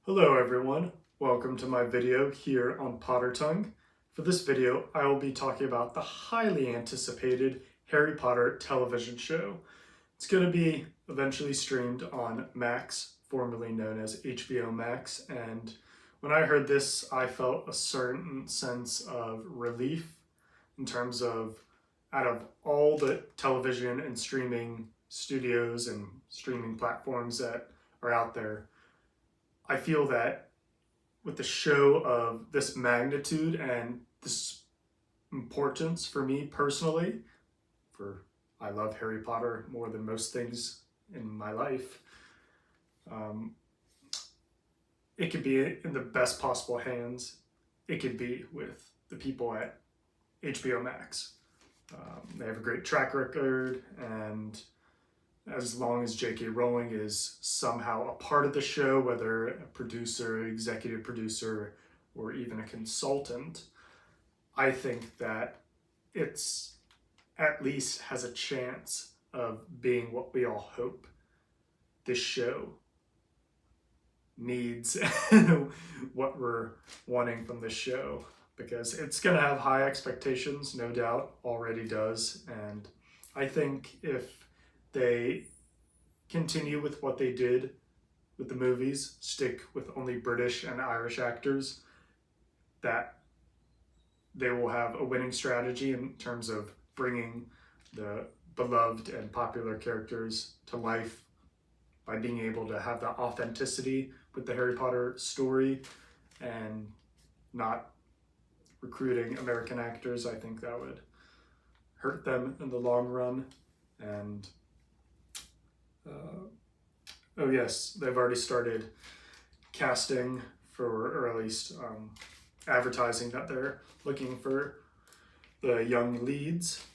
Hello everyone, welcome to my video here on Potter Tongue. For this video, I will be talking about the highly anticipated Harry Potter television show. It's going to be eventually streamed on Max, formerly known as HBO Max, and when I heard this, I felt a certain sense of relief in terms of out of all the television and streaming studios and streaming platforms that are out there, I feel that with the show of this magnitude and this importance for me personally, for I love Harry Potter more than most things in my life, um, it could be in the best possible hands. It could be with the people at HBO Max. They have a great track record, and as long as J.K. Rowling is somehow a part of the show, whether a producer, executive producer, or even a consultant, I think that it's at least has a chance of being what we all hope this show needs and what we're wanting from this show, because it's going to have high expectations, no doubt, already does. And I think if they continue with what they did with the movies, stick with only British and Irish actors, that they will have a winning strategy in terms of bringing the beloved and popular characters to life by being able to have the authenticity with the Harry Potter story and not recruiting American actors. I think that would hurt them in the long run. And oh yes, they've already started casting for, or at least advertising that they're looking for the young leads.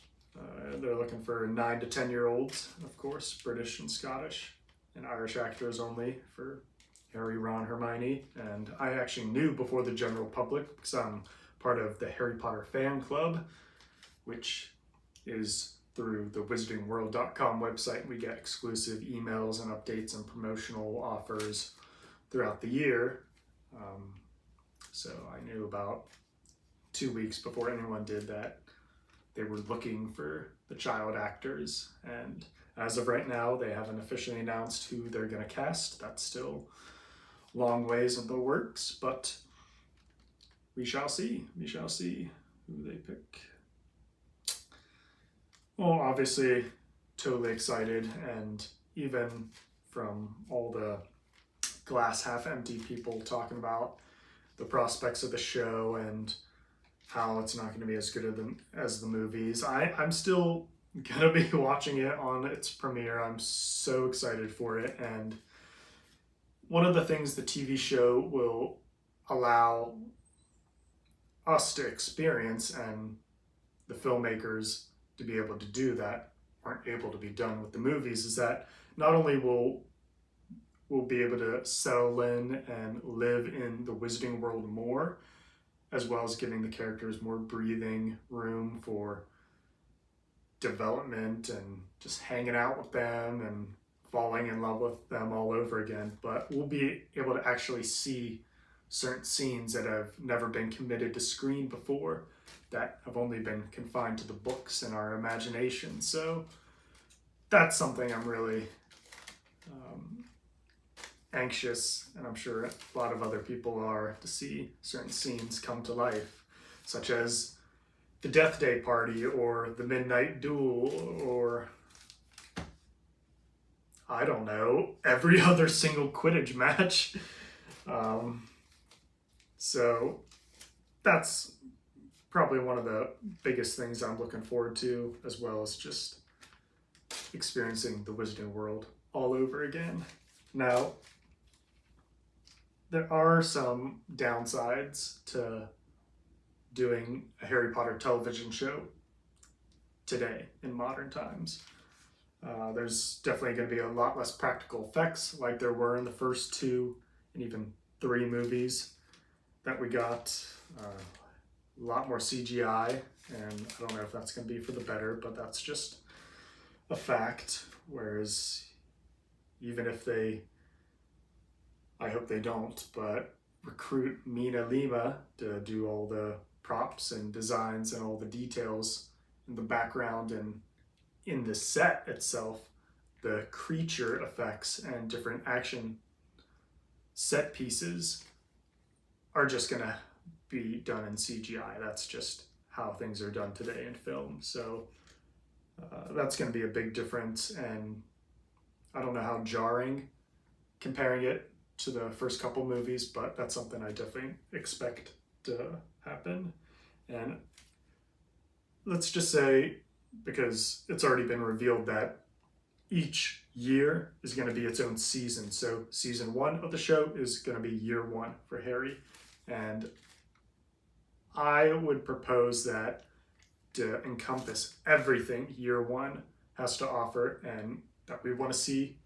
They're looking for 9 to 10-year-olds, of course, British and Scottish, and Irish actors only for Harry, Ron, Hermione. And I actually knew before the general public because I'm part of the Harry Potter fan club, which is through the wizardingworld.com website. We get exclusive emails and updates and promotional offers throughout the year. So I knew about 2 weeks before anyone did that they were looking for the child actors. And as of right now, they haven't officially announced who they're going to cast. That's still long ways in the works, but we shall see. We shall see who they pick. Well, obviously, totally excited, and even from all the glass half empty people talking about the prospects of the show and how it's not going to be as good as the movies, I'm still going to be watching it on its premiere. I'm so excited for it, and one of the things the TV show will allow us to experience and the filmmakers to be able to do that aren't able to be done with the movies is that not only will we'll be able to settle in and live in the Wizarding World more, as well as giving the characters more breathing room for development and just hanging out with them and falling in love with them all over again. But we'll be able to actually see certain scenes that have never been committed to screen before, that have only been confined to the books and our imagination. So that's something I'm really anxious, and I'm sure a lot of other people are, to see certain scenes come to life, such as the Death Day party or the Midnight Duel, or I don't know, every other single Quidditch match. So that's probably one of the biggest things I'm looking forward to, as well as just experiencing the Wizarding World all over again. Now, there are some downsides to doing a Harry Potter television show today in modern times. There's definitely going to be a lot less practical effects like there were in the first 2 and even 3 movies that we got. A lot more CGI, and I don't know if that's going to be for the better, but that's just a fact. Whereas even if they I hope they don't, but recruit Mina Lima to do all the props and designs and all the details in the background and in the set itself, the creature effects and different action set pieces are just gonna be done in CGI. That's just how things are done today in film. So that's gonna be a big difference, and I don't know how jarring comparing it to the first couple movies, but that's something I definitely expect to happen. And let's just say, because it's already been revealed that each year is going to be its own season. So season 1 of the show is going to be year 1 for Harry. And I would propose that to encompass everything year 1 has to offer and that we want to see,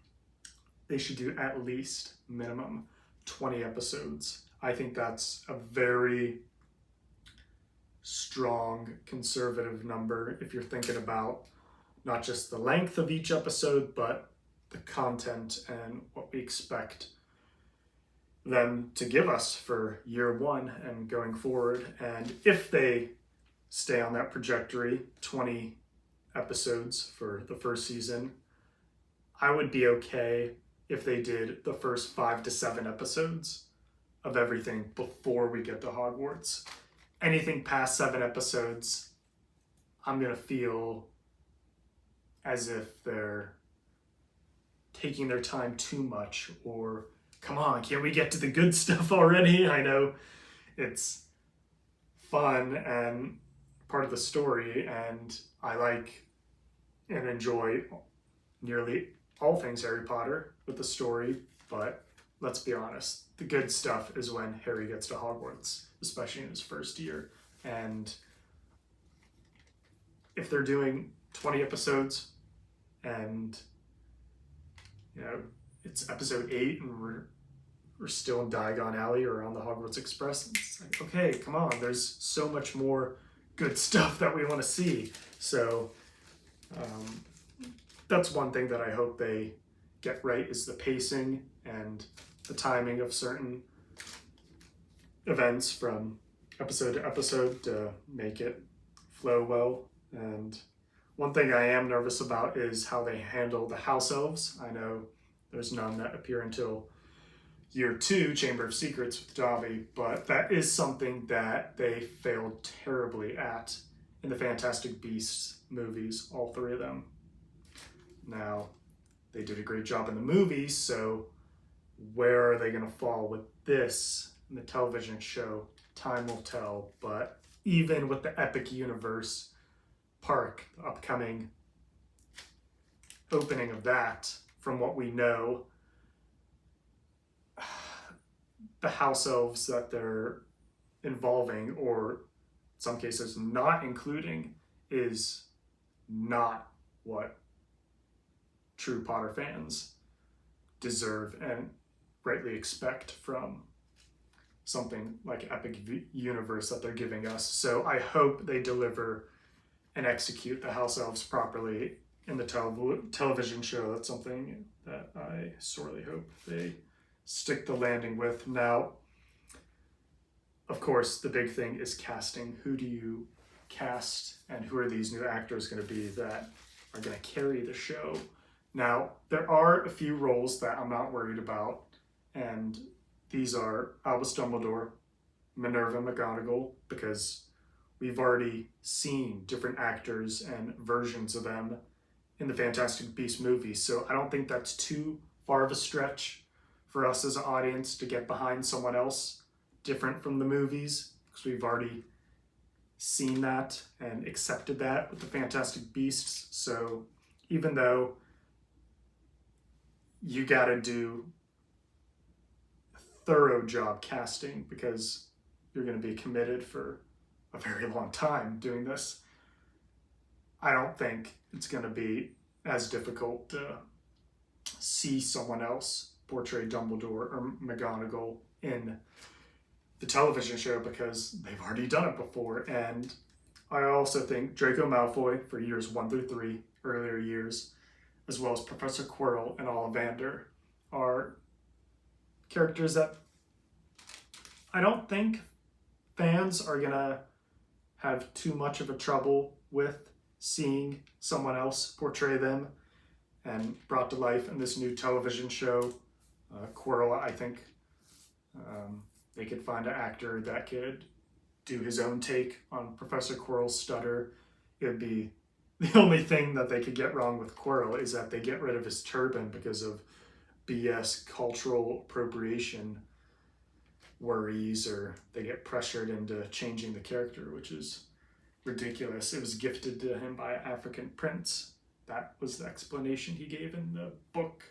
they should do at least minimum 20 episodes. I think that's a very strong conservative number if you're thinking about not just the length of each episode, but the content and what we expect them to give us for year 1 and going forward. And if they stay on that trajectory, 20 episodes for the first season, I would be okay if they did the first 5 to 7 episodes of everything before we get to Hogwarts. Anything past 7 episodes, I'm gonna feel as if they're taking their time too much, or come on, can't we get to the good stuff already? I know it's fun and part of the story, and I like and enjoy nearly all things Harry Potter with the story, but let's be honest, the good stuff is when Harry gets to Hogwarts, especially in his first year. And if they're doing 20 episodes and it's episode 8 and we're still in Diagon Alley or on the Hogwarts Express, it's like, okay, come on, there's so much more good stuff that we want to see. So that's one thing that I hope they get right, is the pacing and the timing of certain events from episode to episode to make it flow well. And one thing I am nervous about is how they handle the house elves. I know there's none that appear until year 2, Chamber of Secrets with Dobby, but that is something that they failed terribly at in the Fantastic Beasts movies, all 3 of them. Now, they did a great job in the movies, so where are they going to fall with this in the television show? Time will tell. But even with the Epic Universe park, the upcoming opening of that, from what we know, the house elves that they're involving, or in some cases not including, is not what true Potter fans deserve and rightly expect from something like Epic Universe that they're giving us. So I hope they deliver and execute the house elves properly in the television show. That's something that I sorely hope they stick the landing with. Now, of course, the big thing is casting. Who do you cast, and who are these new actors going to be that are going to carry the show? Now, there are a few roles that I'm not worried about, and these are Albus Dumbledore, Minerva McGonagall, because we've already seen different actors and versions of them in the Fantastic Beasts movies, so I don't think that's too far of a stretch for us as an audience to get behind someone else different from the movies, because we've already seen that and accepted that with the Fantastic Beasts. So even though you gotta do a thorough job casting, because you're gonna be committed for a very long time doing this, I don't think it's gonna be as difficult to see someone else portray Dumbledore or McGonagall in the television show, because they've already done it before. And I also think Draco Malfoy for years 1 through 3, earlier years, as well as Professor Quirrell and Ollivander, are characters that I don't think fans are gonna have too much of a trouble with seeing someone else portray them and brought to life in this new television show. Quirrell, I think they could find an actor that could do his own take on Professor Quirrell's stutter. It would be the only thing that they could get wrong with Quirrell is that they get rid of his turban because of BS cultural appropriation worries, or they get pressured into changing the character, which is ridiculous. It was gifted to him by an African prince. That was the explanation he gave in the book.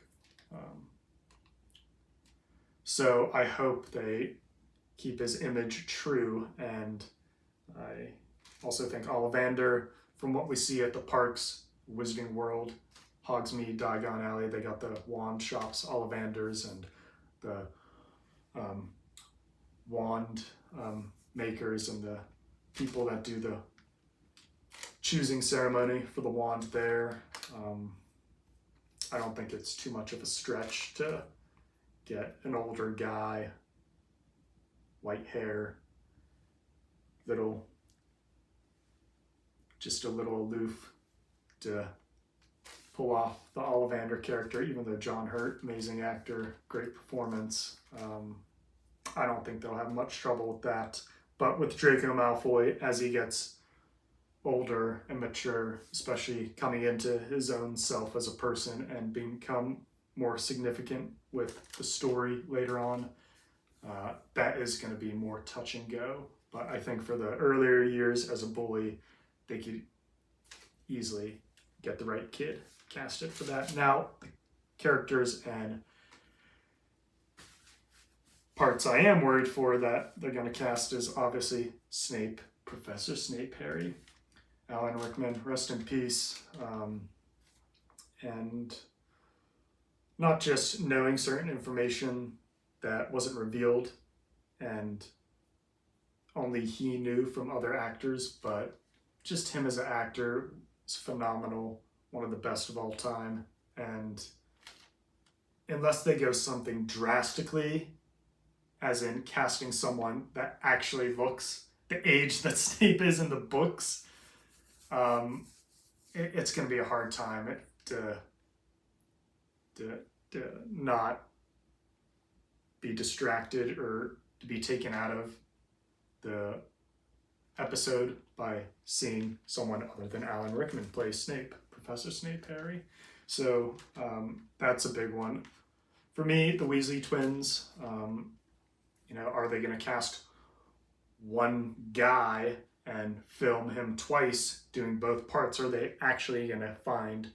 So I hope they keep his image true, and I also think Ollivander, from what we see at the parks, Wizarding World, Hogsmeade, Diagon Alley, they got the wand shops, Ollivanders, and the wand makers and the people that do the choosing ceremony for the wand there. I don't think it's too much of a stretch to get an older guy, white hair, just a little aloof, to pull off the Ollivander character, even though John Hurt, amazing actor, great performance. I don't think they'll have much trouble with that. But with Draco Malfoy, as he gets older and mature, especially coming into his own self as a person and become more significant with the story later on, that is going to be more touch and go. But I think for the earlier years as a bully, they could easily get the right kid casted for that. Now, the characters and parts I am worried for that they're going to cast is obviously Snape, Professor Snape, Harry. Alan Rickman, rest in peace. And not just knowing certain information that wasn't revealed and only he knew from other actors, but just him as an actor is phenomenal, one of the best of all time. And unless they go something drastically, as in casting someone that actually looks the age that Snape is in the books, it's going to be a hard time to not be distracted or to be taken out of the episode by seeing someone other than Alan Rickman play Snape, Professor Snape, Harry. So that's a big one. For me, the Weasley twins, are they going to cast one guy and film him twice doing both parts? Or are they actually going to find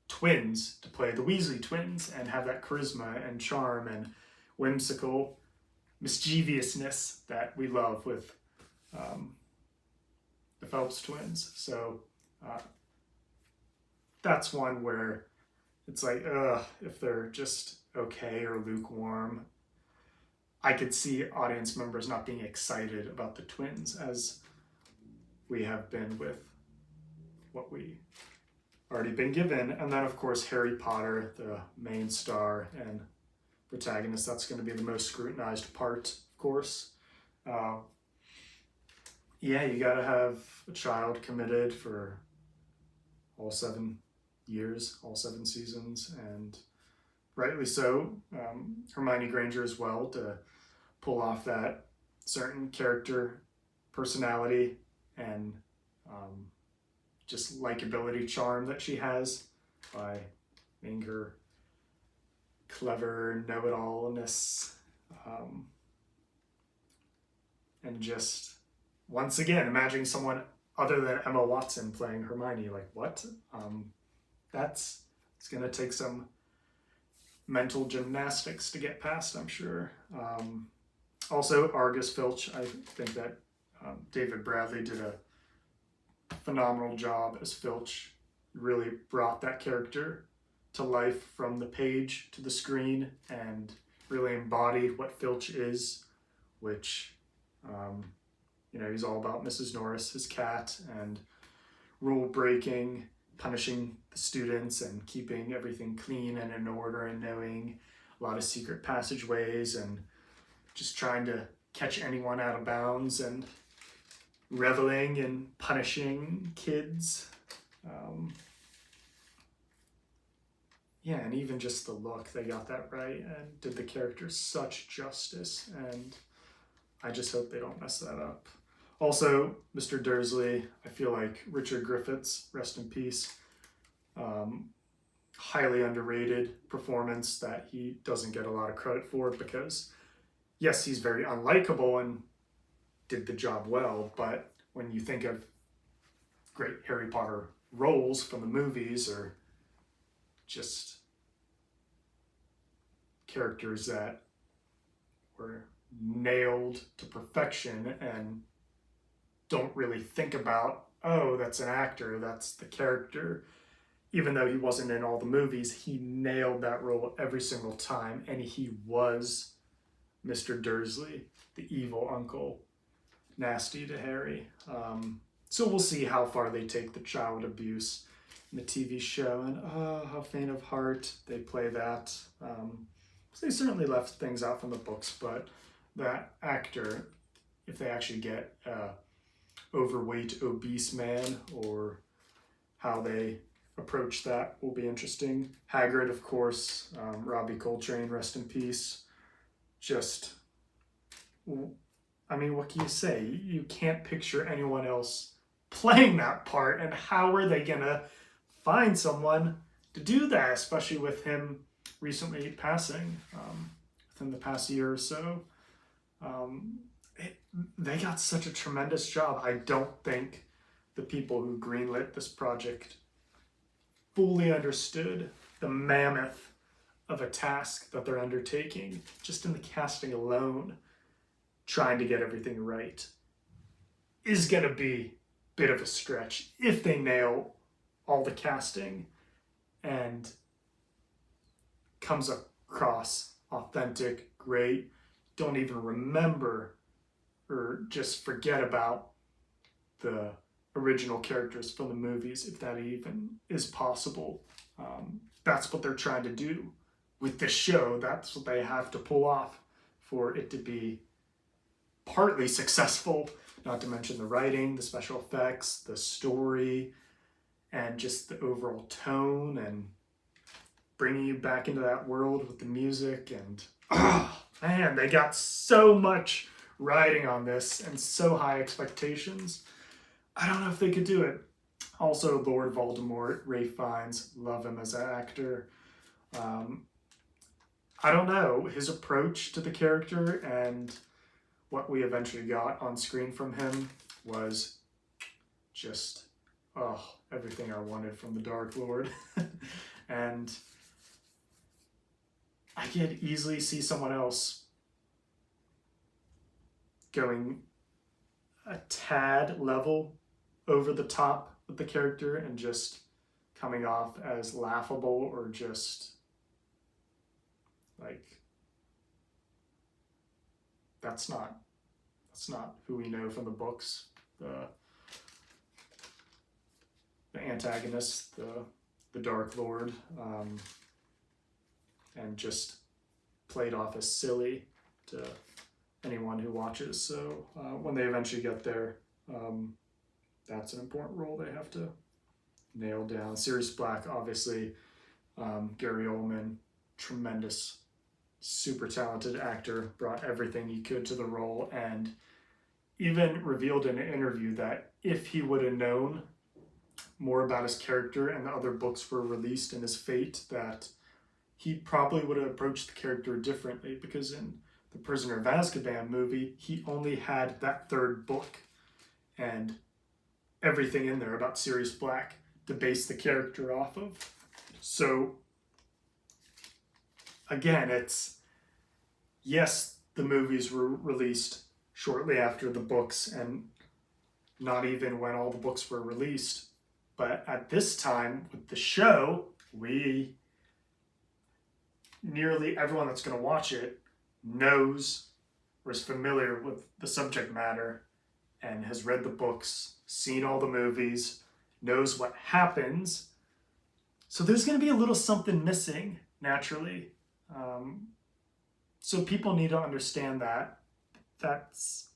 twins to play the Weasley twins and have that charisma and charm and whimsical mischievousness that we love with the Phelps twins? So that's one where it's like, if they're just okay or lukewarm, I could see audience members not being excited about the twins as we have been with what we already been given. And then, of course, Harry Potter, the main star and protagonist, that's going to be the most scrutinized part, of course. You got to have a child committed for all 7 years, all 7 seasons, and rightly so. Hermione Granger as well, to pull off that certain character personality and just likability charm that she has by being her clever know-it-allness, and just once again imagining someone other than Emma Watson playing Hermione, like what? It's gonna take some mental gymnastics to get past, I'm sure. Also, Argus Filch, I think that David Bradley did a phenomenal job as Filch. Really brought that character to life from the page to the screen and really embodied what Filch is, which, he's all about Mrs. Norris, his cat, and rule breaking, punishing the students and keeping everything clean and in order, and knowing a lot of secret passageways and just trying to catch anyone out of bounds and reveling and punishing kids. Yeah, and even just the look, they got that right and did the character such justice, and I just hope they don't mess that up. Also, Mr. Dursley, I feel like Richard Griffiths, rest in peace, highly underrated performance that he doesn't get a lot of credit for, because yes, he's very unlikable and did the job well, but when you think of great Harry Potter roles from the movies, or just characters that were nailed to perfection and don't really think about, oh, that's an actor, that's the character. Even though he wasn't in all the movies, he nailed that role every single time, and he was Mr. Dursley, the evil uncle, nasty to Harry. So we'll see how far they take the child abuse in the TV show, and how faint of heart they play that. They certainly left things out from the books, but that actor, if they actually get overweight, obese man, or how they approach that will be interesting. Hagrid, of course, Robbie Coltrane, rest in peace. Just, I mean, what can you say? You can't picture anyone else playing that part, and how are they gonna find someone to do that, especially with him recently passing within the past year or so. They got such a tremendous job. I don't think the people who greenlit this project fully understood the mammoth of a task that they're undertaking, just in the casting alone. Trying to get everything right is going to be a bit of a stretch if they nail all the casting and comes across authentic, great, don't even remember or just forget about the original characters from the movies, if that even is possible. That's what they're trying to do with this show. That's what they have to pull off for it to be partly successful, not to mention the writing, the special effects, the story, and just the overall tone, and bringing you back into that world with the music. And man, they got so much riding on this and so high expectations. I don't know if they could do it. Also, Lord Voldemort, Ralph Fiennes, love him as an actor. I don't know, his approach to the character and what we eventually got on screen from him was just, everything I wanted from the Dark Lord. And I could easily see someone else going a tad level over the top with the character and just coming off as laughable, or just like, that's not who we know from the books. The antagonist, the Dark Lord, and just played off as silly to anyone who watches. So when they eventually get there, that's an important role they have to nail down. Sirius Black, obviously, Gary Oldman, tremendous, super talented actor, brought everything he could to the role, and even revealed in an interview that if he would have known more about his character and the other books were released and his fate, that he probably would have approached the character differently, because in the Prisoner of Azkaban movie, he only had that third book and everything in there about Sirius Black to base the character off of. So again, it's, yes, the movies were released shortly after the books, and not even when all the books were released. But at this time with the show, nearly everyone that's going to watch it knows or is familiar with the subject matter and has read the books, seen all the movies, knows what happens. So there's going to be a little something missing, naturally. So people need to understand that's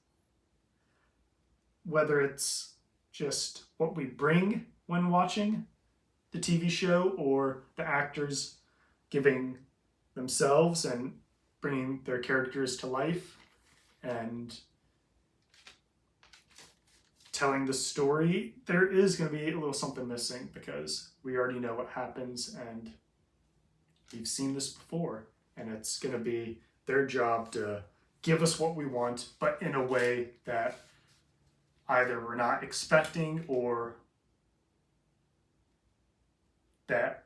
whether it's just what we bring when watching the TV show or the actors giving themselves and bringing their characters to life and telling the story, there is going to be a little something missing because we already know what happens and we've seen this before, and it's going to be their job to give us what we want, but in a way that either we're not expecting or that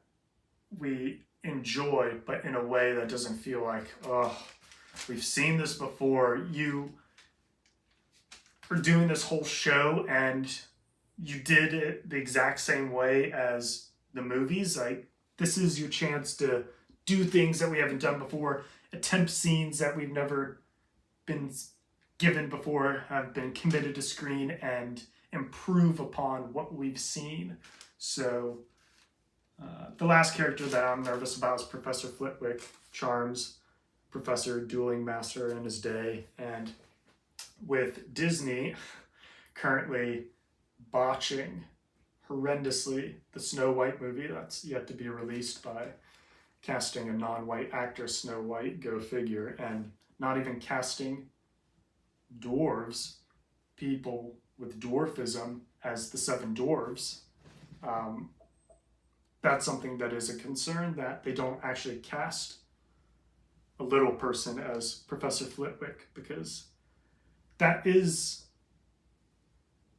we enjoy, but in a way that doesn't feel like, oh, we've seen this before. You are doing this whole show and you did it the exact same way as the movies. Like, this is your chance to do things that we haven't done before, attempt scenes that we've never been given before, have been committed to screen, and improve upon what we've seen. So the last character that I'm nervous about is Professor Flitwick, Charms, Professor Dueling Master in his day. And with Disney currently botching horrendously the Snow White movie that's yet to be released by casting a non-white actor, Snow White, go figure, and not even casting dwarves, people with dwarfism, as the seven dwarves. That's something that is a concern, that they don't actually cast a little person as Professor Flitwick, because that is,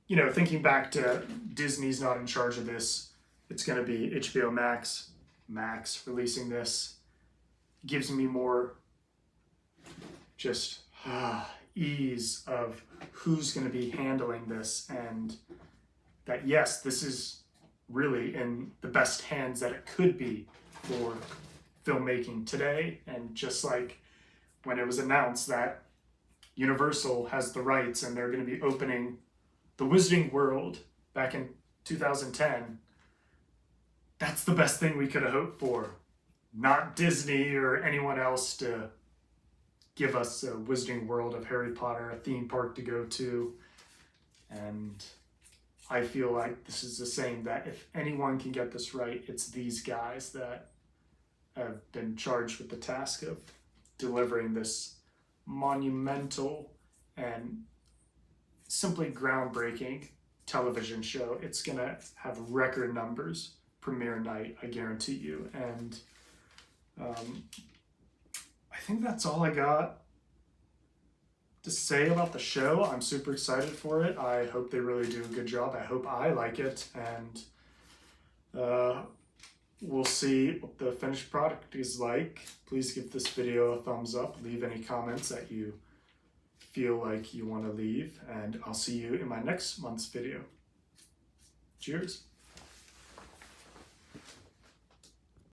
thinking back to Disney's not in charge of this, it's going to be HBO Max releasing this, gives me more just ease of who's going to be handling this, and that yes, this is really in the best hands that it could be for filmmaking today. And just like when it was announced that Universal has the rights and they're going to be opening the Wizarding World back in 2010, that's the best thing we could have hoped for. Not Disney or anyone else to give us a Wizarding World of Harry Potter, a theme park to go to. And I feel like this is the same, that if anyone can get this right, it's these guys that have been charged with the task of delivering this monumental and simply groundbreaking television show. It's going to have record numbers premiere night, I guarantee you. And I think that's all I got to say about the show. I'm super excited for it. I hope they really do a good job. I hope I like it, and we'll see what the finished product is like. Please give this video a thumbs up. Leave any comments that you feel like you want to leave, and I'll see you in my next month's video. Cheers.